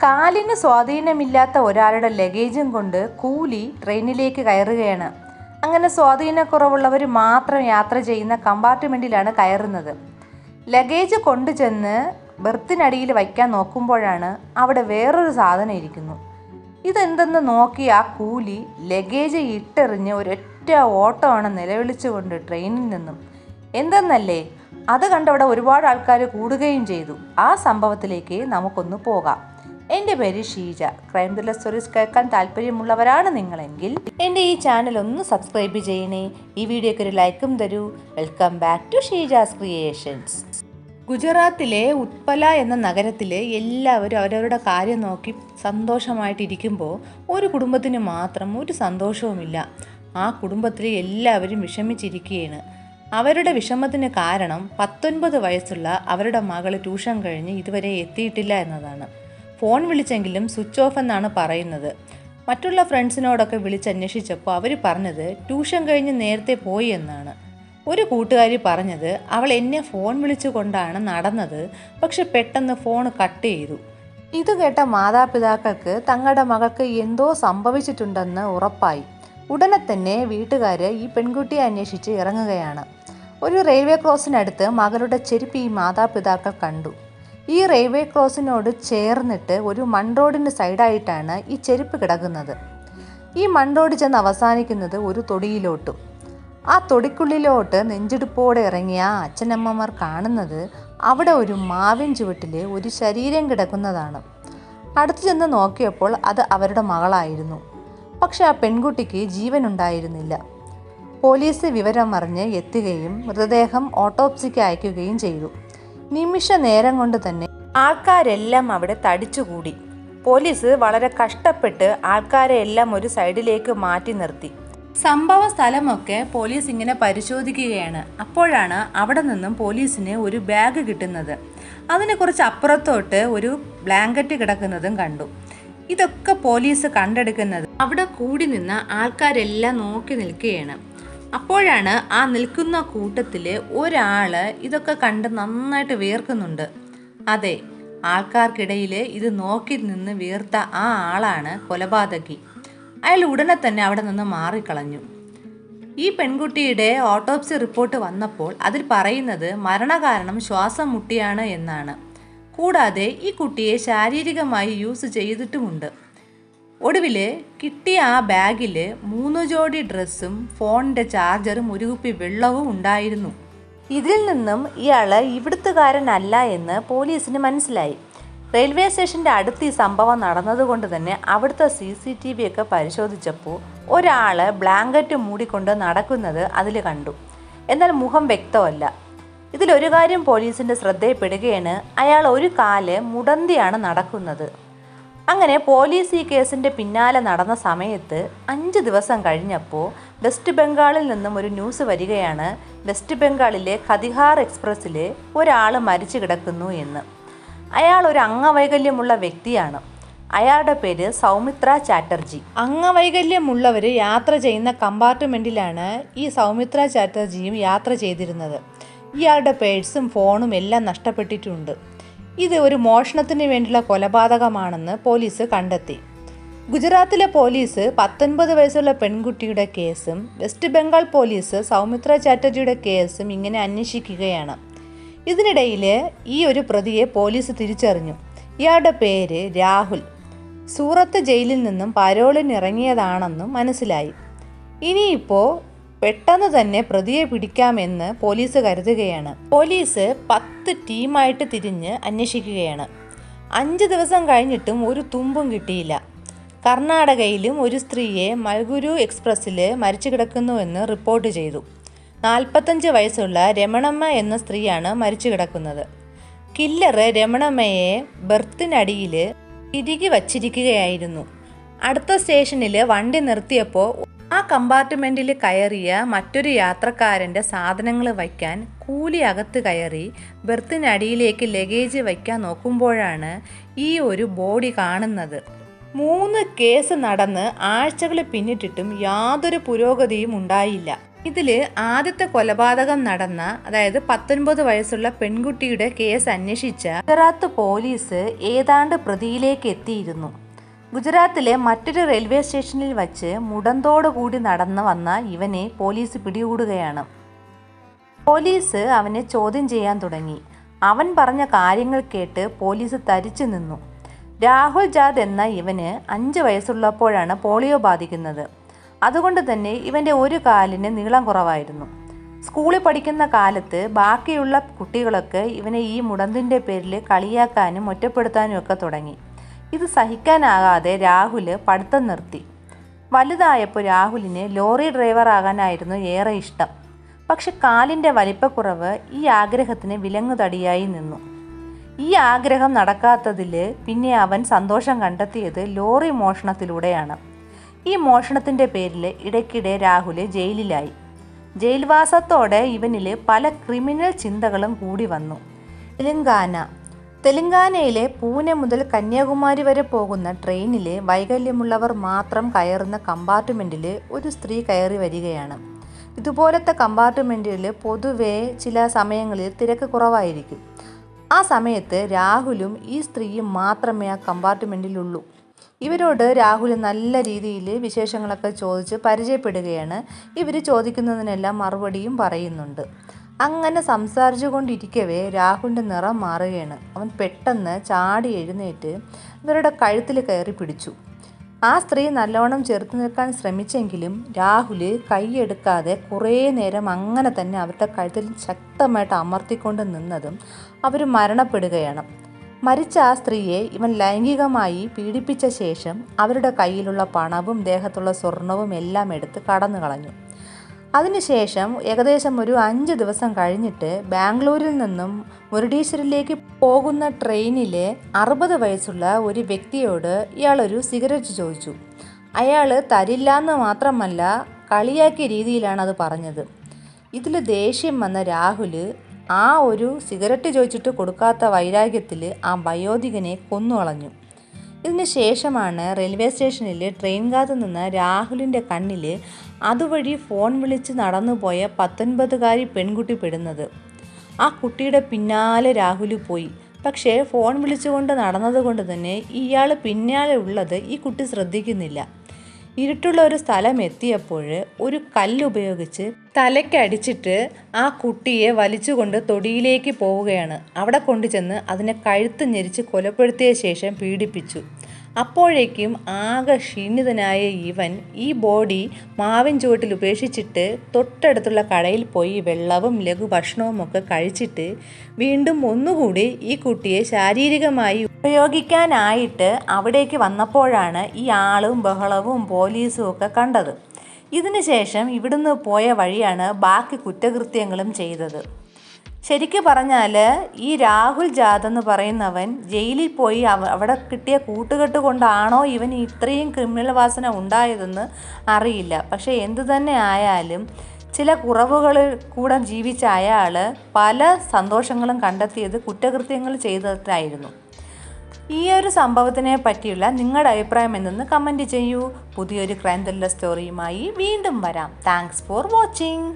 കാലിന് സ്വാധീനമില്ലാത്ത ഒരാളുടെ ലഗേജും കൊണ്ട് കൂലി ട്രെയിനിലേക്ക് കയറുകയാണ്. അങ്ങനെ സ്വാധീനക്കുറവുള്ളവർ മാത്രം യാത്ര ചെയ്യുന്ന കമ്പാർട്ട്മെൻറ്റിലാണ് കയറുന്നത്. ലഗേജ് കൊണ്ടുചെന്ന് ബെർത്തിനടിയിൽ വയ്ക്കാൻ നോക്കുമ്പോഴാണ് അവിടെ വേറൊരു സാധനം ഇരിക്കുന്നു. ഇതെന്തെന്ന് നോക്കി ആ കൂലി ലഗേജ് ഇട്ടെറിഞ്ഞ് ഒരൊറ്റ ഓട്ടമാണ് നിലവിളിച്ചുകൊണ്ട് ട്രെയിനിൽ നിന്നും. എന്തെന്നല്ലേ, അത് കണ്ടവിടെ ഒരുപാട് ആൾക്കാർ കൂടുകയും ചെയ്തു. ആ സംഭവത്തിലേക്ക് നമുക്കൊന്ന് പോകാം. എൻ്റെ പേര് ഷീജ. ക്രൈം ത്രില്ലർ സ്റ്റോറീസ് കേൾക്കാൻ താല്പര്യമുള്ളവരാണ് നിങ്ങളെങ്കിൽ എൻ്റെ ഈ ചാനൽ ഒന്ന് സബ്സ്ക്രൈബ് ചെയ്യണേ. ഈ വീഡിയോയ്ക്ക് ഒരു ലൈക്കും തരൂ. Welcome back to Sheeja's creations. ഗുജറാത്തിലെ ഉത്പല എന്ന നഗരത്തിൽ എല്ലാവരും അവരവരുടെ കാര്യം നോക്കി സന്തോഷമായിട്ടിരിക്കുമ്പോൾ ഒരു കുടുംബത്തിന് മാത്രം ഒരു സന്തോഷവുമില്ല. ആ കുടുംബത്തിൽ എല്ലാവരും വിഷമിച്ചിരിക്കുകയാണ്. അവരുടെ വിഷമത്തിന് കാരണം 19 വയസ്സുള്ള അവരുടെ മകൾ ട്യൂഷൻ കഴിഞ്ഞ് ഇതുവരെ എത്തിയിട്ടില്ല എന്നതാണ്. ഫോൺ വിളിച്ചെങ്കിലും സ്വിച്ച് ഓഫ് എന്നാണ് പറയുന്നത്. മറ്റുള്ള ഫ്രണ്ട്സിനോടൊക്കെ വിളിച്ചന്വേഷിച്ചപ്പോൾ അവർ പറഞ്ഞത് ട്യൂഷൻ കഴിഞ്ഞ് നേരത്തെ പോയി എന്നാണ്. ഒരു കൂട്ടുകാരി പറഞ്ഞത് അവൾ എന്നെ ഫോൺ വിളിച്ചുകൊണ്ടാണ് നടന്നത്, പക്ഷെ പെട്ടെന്ന് ഫോൺ കട്ട് ചെയ്തു. ഇത് കേട്ട മാതാപിതാക്കൾക്ക് തങ്ങളുടെ മകൾക്ക് എന്തോ സംഭവിച്ചിട്ടുണ്ടെന്ന് ഉറപ്പായി. ഉടനെ തന്നെ വീട്ടുകാർ ഈ പെൺകുട്ടിയെ അന്വേഷിച്ച് ഇറങ്ങുകയാണ്. ഒരു റെയിൽവേ ക്രോസിനടുത്ത് മകളുടെ ചെരുപ്പ് ഈ മാതാപിതാക്കൾ കണ്ടു. ഈ റെയിൽവേ ക്രോസിനോട് ചേർന്നിട്ട് ഒരു മൺറോഡിന് സൈഡായിട്ടാണ് ഈ ചെരുപ്പ് കിടക്കുന്നത്. ഈ മൺറോഡ് ചെന്ന് അവസാനിക്കുന്നത് ഒരു തൊടിയിലോട്ടും. ആ തൊടിക്കുള്ളിലോട്ട് നെഞ്ചെടുപ്പോടെ ഇറങ്ങിയ ആ അച്ഛനമ്മമാർ കാണുന്നത് അവിടെ ഒരു മാവിൻ ചുവട്ടിൽ ഒരു ശരീരം കിടക്കുന്നതാണ്. അടുത്തു ചെന്ന് നോക്കിയപ്പോൾ അത് അവരുടെ മകളായിരുന്നു. പക്ഷെ ആ പെൺകുട്ടിക്ക് ജീവനുണ്ടായിരുന്നില്ല. പോലീസ് വിവരം അറിഞ്ഞ് എത്തുകയും മൃതദേഹം ഓട്ടോപ്സിക്ക് അയക്കുകയും ചെയ്തു. നിമിഷ നേരം കൊണ്ട് തന്നെ ആൾക്കാരെല്ലാം അവിടെ തടിച്ചുകൂടി. പോലീസ് വളരെ കഷ്ടപ്പെട്ട് ആൾക്കാരെ എല്ലാം ഒരു സൈഡിലേക്ക് മാറ്റി നിർത്തി. സംഭവ സ്ഥലമൊക്കെ പോലീസ് ഇങ്ങനെ പരിശോധിക്കുകയാണ്. അപ്പോഴാണ് അവിടെ നിന്നും പോലീസിന് ഒരു ബാഗ് കിട്ടുന്നത്. അതിന് കുറച്ച് അപ്പുറത്തോട്ട് ഒരു ബ്ലാങ്കറ്റ് കിടക്കുന്നതും കണ്ടു. ഇതൊക്കെ പോലീസ് കണ്ടെടുക്കുന്നത് അവിടെ കൂടി നിന്ന ആൾക്കാരെല്ലാം നോക്കി നിൽക്കുകയാണ്. അപ്പോഴാണ് ആ നിൽക്കുന്ന കൂട്ടത്തിൽ ഒരാൾ ഇതൊക്കെ കണ്ട് നന്നായിട്ട് വിയർക്കുന്നുണ്ട്. അതെ, ആൾക്കാർക്കിടയിൽ ഇത് നോക്കി നിന്ന് വീർത്ത ആ ആളാണ് കൊലപാതകി. അയാൾ ഉടനെ തന്നെ അവിടെ നിന്ന് മാറിക്കളഞ്ഞു. ഈ പെൺകുട്ടിയുടെ ഓട്ടോപ്സി റിപ്പോർട്ട് വന്നപ്പോൾ അതിൽ പറയുന്നത് മരണകാരണം ശ്വാസം മുട്ടിയാണ് എന്നാണ്. കൂടാതെ ഈ കുട്ടിയെ ശാരീരികമായി യൂസ് ചെയ്തിട്ടുമുണ്ട്. ഒടുവിൽ കിട്ടിയ ആ ബാഗിൽ 3 ജോഡി ഡ്രസ്സും ഫോണിൻ്റെ ചാർജറും ഒരു കുപ്പി വെള്ളവും ഉണ്ടായിരുന്നു. ഇതിൽ നിന്നും ഇയാൾ ഇവിടുത്തുകാരനല്ല എന്ന് പോലീസിന് മനസ്സിലായി. റെയിൽവേ സ്റ്റേഷൻ്റെ അടുത്ത് ഈ സംഭവം നടന്നതുകൊണ്ട് തന്നെ അവിടുത്തെ CCTV ഒക്കെ പരിശോധിച്ചപ്പോൾ ഒരാൾ ബ്ലാങ്കറ്റ് മൂടിക്കൊണ്ട് നടക്കുന്നത് അതിൽ കണ്ടു. എന്നാൽ മുഖം വ്യക്തമല്ല. ഇതിലൊരു കാര്യം പോലീസിൻ്റെ ശ്രദ്ധയിൽപ്പെടുകയാണ്. അയാൾ ഒരു കാല് മുടന്തിയാണ് നടക്കുന്നത്. അങ്ങനെ പോലീസ് ഈ കേസിൻ്റെ പിന്നാലെ നടന്ന സമയത്ത് 5 ദിവസം കഴിഞ്ഞപ്പോൾ വെസ്റ്റ് ബംഗാളിൽ നിന്നും ഒരു ന്യൂസ് വരികയാണ്. വെസ്റ്റ് ബംഗാളിലെ ഖതിഹാർ എക്സ്പ്രസ്സിൽ ഒരാൾ മരിച്ചു കിടക്കുന്നു എന്ന്. അയാൾ ഒരു അംഗവൈകല്യമുള്ള വ്യക്തിയാണ്. അയാളുടെ പേര് സൗമിത്ര ചാറ്റർജി. അംഗവൈകല്യമുള്ളവർ യാത്ര ചെയ്യുന്ന കമ്പാർട്ട്മെൻറ്റിലാണ് ഈ സൗമിത്ര ചാറ്റർജിയും യാത്ര ചെയ്തിരുന്നത്. ഇയാളുടെ പേഴ്സും ഫോണും എല്ലാം നഷ്ടപ്പെട്ടിട്ടുണ്ട്. ഇത് ഒരു മോഷണത്തിന് വേണ്ടിയുള്ള കൊലപാതകമാണെന്ന് പോലീസ് കണ്ടെത്തി. ഗുജറാത്തിലെ പോലീസ് 19 വയസ്സുള്ള പെൺകുട്ടിയുടെ കേസും വെസ്റ്റ് ബംഗാൾ പോലീസ് സൗമിത്ര ചാറ്റർജിയുടെ കേസും ഇങ്ങനെ അന്വേഷിക്കുകയാണ്. ഇതിനിടയിൽ ഈ ഒരു പ്രതിയെ പോലീസ് തിരിച്ചറിഞ്ഞു. ഇയാളുടെ പേര് രാഹുൽ. സൂറത്ത് ജയിലിൽ നിന്നും പരോളിന് ഇറങ്ങിയതാണെന്നും മനസ്സിലായി. ഇനിയിപ്പോൾ പെട്ടെന്ന് തന്നെ പ്രതിയെ പിടിക്കാമെന്ന് പോലീസ് കരുതുകയാണ്. പോലീസ് 10 ടീമായിട്ട് തിരിഞ്ഞ് അന്വേഷിക്കുകയാണ്. 5 ദിവസം കഴിഞ്ഞിട്ടും ഒരു തുമ്പും കിട്ടിയില്ല. കർണാടകയിലും ഒരു സ്ത്രീയെ മൽഗുരു എക്സ്പ്രസ്സിൽ മരിച്ചു കിടക്കുന്നുവെന്ന് റിപ്പോർട്ട് ചെയ്തു. 45 വയസ്സുള്ള രമണമ്മ എന്ന സ്ത്രീയാണ് മരിച്ചു കിടക്കുന്നത്. കില്ലർ രമണമ്മയെ ബെർത്തിനടിയിൽ തിരികെ വച്ചിരിക്കുകയായിരുന്നു. അടുത്ത സ്റ്റേഷനിൽ വണ്ടി നിർത്തിയപ്പോൾ ആ കമ്പാർട്ട്മെൻറ്റിൽ കയറിയ മറ്റൊരു യാത്രക്കാരൻ്റെ സാധനങ്ങൾ വയ്ക്കാൻ കൂലി അകത്ത് കയറി ബെർത്തിനടിയിലേക്ക് ലഗേജ് വയ്ക്കാൻ നോക്കുമ്പോഴാണ് ഈ ഒരു ബോഡി കാണുന്നത്. 3 കേസ് നടന്ന് ആഴ്ചകൾ പിന്നിട്ടിട്ടും യാതൊരു പുരോഗതിയും ഉണ്ടായില്ല. ഇതിൽ ആദ്യത്തെ കൊലപാതകം നടന്ന, അതായത് 19 വയസ്സുള്ള പെൺകുട്ടിയുടെ കേസ് അന്വേഷിച്ച ഗുജറാത്ത് പോലീസ് ഏതാണ്ട് പ്രതിയിലേക്ക് എത്തിയിരുന്നു. ഗുജറാത്തിലെ മറ്റൊരു റെയിൽവേ സ്റ്റേഷനിൽ വച്ച് മുടന്തോടു കൂടി നടന്നു വന്ന ഇവനെ പോലീസ് പിടികൂടുകയാണ്. പോലീസ് അവനെ ചോദ്യം ചെയ്യാൻ തുടങ്ങി. അവൻ പറഞ്ഞ കാര്യങ്ങൾ കേട്ട് പോലീസ് തരിച്ചു നിന്നു. രാഹുൽ ജാദ് എന്ന ഇവന് 5 വയസ്സുള്ളപ്പോഴാണ് പോളിയോ ബാധിക്കുന്നത്. അതുകൊണ്ട് തന്നെ ഇവൻ്റെ ഒരു കാലിന് നീളം കുറവായിരുന്നു. സ്കൂളിൽ പഠിക്കുന്ന കാലത്ത് ബാക്കിയുള്ള കുട്ടികളൊക്കെ ഇവനെ ഈ മുടന്തിൻ്റെ പേരിൽ കളിയാക്കാനും ഒറ്റപ്പെടുത്താനും ഒക്കെ തുടങ്ങി. ഇത് സഹിക്കാനാകാതെ രാഹുൽ പഠിത്തം നിർത്തി. വലുതായപ്പോൾ രാഹുലിന് ലോറി ഡ്രൈവർ ആകാനായിരുന്നു ഏറെ ഇഷ്ടം. പക്ഷെ കാലിൻ്റെ വലിപ്പക്കുറവ് ഈ ആഗ്രഹത്തിന് വിലങ്ങുതടിയായി നിന്നു. ഈ ആഗ്രഹം നടക്കാത്തതിൽ പിന്നെ അവൻ സന്തോഷം കണ്ടെത്തിയത് ലോറി മോഷണത്തിലൂടെയാണ്. ഈ മോഷണത്തിൻ്റെ പേരിൽ ഇടയ്ക്കിടെ രാഹുൽ ജയിലിലായി. ജയിൽവാസത്തോടെ ഇവനിൽ പല ക്രിമിനൽ ചിന്തകളും കൂടി വന്നു. തെലങ്കാനയിലെ പൂനെ മുതൽ കന്യാകുമാരി വരെ പോകുന്ന ട്രെയിനിൽ വൈകല്യമുള്ളവർ മാത്രം കയറുന്ന കമ്പാർട്ട്മെൻറ്റിൽ ഒരു സ്ത്രീ കയറി വരികയാണ്. ഇതുപോലത്തെ കമ്പാർട്ട്മെൻറ്റിൽ പൊതുവെ ചില സമയങ്ങളിൽ തിരക്ക് കുറവായിരിക്കും. ആ സമയത്ത് രാഹുലും ഈ സ്ത്രീയും മാത്രമേ ആ കമ്പാർട്ട്മെൻറ്റിലുള്ളൂ. ഇവരോട് രാഹുൽ നല്ല രീതിയിൽ വിശേഷങ്ങളൊക്കെ ചോദിച്ച് പരിചയപ്പെടുകയാണ്. ഇവർ ചോദിക്കുന്നതിനെല്ലാം മറുപടിയും പറയുന്നുണ്ട്. അങ്ങനെ സംസാരിച്ചു കൊണ്ടിരിക്കവേ രാഹുലിൻ്റെ നിറം മാറുകയാണ്. അവൻ പെട്ടെന്ന് ചാടി എഴുന്നേറ്റ് ഇവരുടെ കഴുത്തിൽ കയറി പിടിച്ചു. ആ സ്ത്രീ നല്ലോണം ചെറുത്തു നിൽക്കാൻ ശ്രമിച്ചെങ്കിലും രാഹുൽ കൈയെടുക്കാതെ കുറേ നേരം അങ്ങനെ തന്നെ അവരുടെ കഴുത്തിൽ ശക്തമായിട്ട് അമർത്തിക്കൊണ്ട് നിന്നതും അവർ മരണപ്പെടുകയാണ്. മരിച്ച ആ സ്ത്രീയെ ഇവൻ ലൈംഗികമായി പീഡിപ്പിച്ച ശേഷം അവരുടെ കയ്യിലുള്ള പണവും ദേഹത്തുള്ള സ്വർണവും എല്ലാം എടുത്ത് കടന്നു കളഞ്ഞു. അതിനുശേഷം ഏകദേശം ഒരു 5 ദിവസം കഴിഞ്ഞിട്ട് ബാംഗ്ലൂരിൽ നിന്നും മുരുടീശ്വരിലേക്ക് പോകുന്ന ട്രെയിനിലെ 60 വയസ്സുള്ള ഒരു വ്യക്തിയോട് ഇയാളൊരു സിഗരറ്റ് ചോദിച്ചു. അയാൾ തരില്ലാന്ന് മാത്രമല്ല കളിയാക്കിയ രീതിയിലാണ് അത് പറഞ്ഞത്. ഇതിൽ ദേഷ്യം വന്ന രാഹുൽ ആ ഒരു സിഗരറ്റ് ചോദിച്ചിട്ട് കൊടുക്കാത്ത വൈരാഗ്യത്തിൽ ആ വയോധികനെ കൊന്നുകളഞ്ഞു. ഇതിന് ശേഷമാണ് റെയിൽവേ സ്റ്റേഷനിൽ ട്രെയിൻ കാത്തു നിന്ന് രാഹുലിൻ്റെ കണ്ണിൽ അതുവഴി ഫോൺ വിളിച്ച് നടന്നുപോയ 19കാരി പെൺകുട്ടി പെടുന്നത്. ആ കുട്ടിയുടെ പിന്നാലെ രാഹുൽ പോയി. പക്ഷേ ഫോൺ വിളിച്ചുകൊണ്ട് നടന്നതുകൊണ്ട് തന്നെ ഇയാൾ പിന്നാലെ ഉള്ളത് ഈ കുട്ടി ശ്രദ്ധിക്കുന്നില്ല. ഇരുട്ടുള്ള ഒരു സ്ഥലം എത്തിയപ്പോൾ ഒരു കല്ലുപയോഗിച്ച് തലയ്ക്കടിച്ചിട്ട് ആ കുട്ടിയെ വലിച്ചുകൊണ്ട് തൊടിയിലേക്ക് പോവുകയാണ്. അവിടെ കൊണ്ടുചെന്ന് അതിനെ കഴുത്ത് ഞെരിച്ച് കൊലപ്പെടുത്തിയ ശേഷം പീഡിപ്പിച്ചു. അപ്പോഴേക്കും ആകെ ക്ഷീണിതനായ ഇവൻ ഈ ബോഡി മാവിൻ ചുവട്ടിൽ ഉപേക്ഷിച്ചിട്ട് തൊട്ടടുത്തുള്ള കടയിൽ പോയി വെള്ളവും ലഘുഭക്ഷണവും ഒക്കെ കഴിച്ചിട്ട് വീണ്ടും ഒന്നുകൂടി ഈ കുട്ടിയെ ശാരീരികമായി ഉപയോഗിക്കാനായിട്ട് അവിടേക്ക് വന്നപ്പോഴാണ് ഈ ആളും ബഹളവും പോലീസും ഒക്കെ കണ്ടത്. ഇതിന് ശേഷം ഇവിടുന്ന് പോയ വഴിയാണ് ബാക്കി കുറ്റകൃത്യങ്ങളും ചെയ്തത്. ശരിക്കും പറഞ്ഞാൽ ഈ രാഹുൽ ജാദ് എന്ന് പറയുന്നവൻ ജയിലിൽ പോയി അവിടെ കിട്ടിയ കൂട്ടുകെട്ട് കൊണ്ടാണോ ഇവന് ഇത്രയും ക്രിമിനൽ വാസന ഉണ്ടായതെന്ന് അറിയില്ല. പക്ഷേ എന്തു തന്നെ ആയാലും ചില കുറവുകളിൽ കൂടെ ജീവിച്ച അയാൾ പല സന്തോഷങ്ങളും കണ്ടെത്തിയത് കുറ്റകൃത്യങ്ങൾ ചെയ്തിട്ടായിരുന്നു. ഈ ഒരു സംഭവത്തിനെ പറ്റിയുള്ള നിങ്ങളുടെ അഭിപ്രായം എന്തെന്ന് കമൻറ്റ് ചെയ്യൂ. പുതിയൊരു ക്രൈം ത്രില്ലർ സ്റ്റോറിയുമായി വീണ്ടും വരാം. Thanks for watching.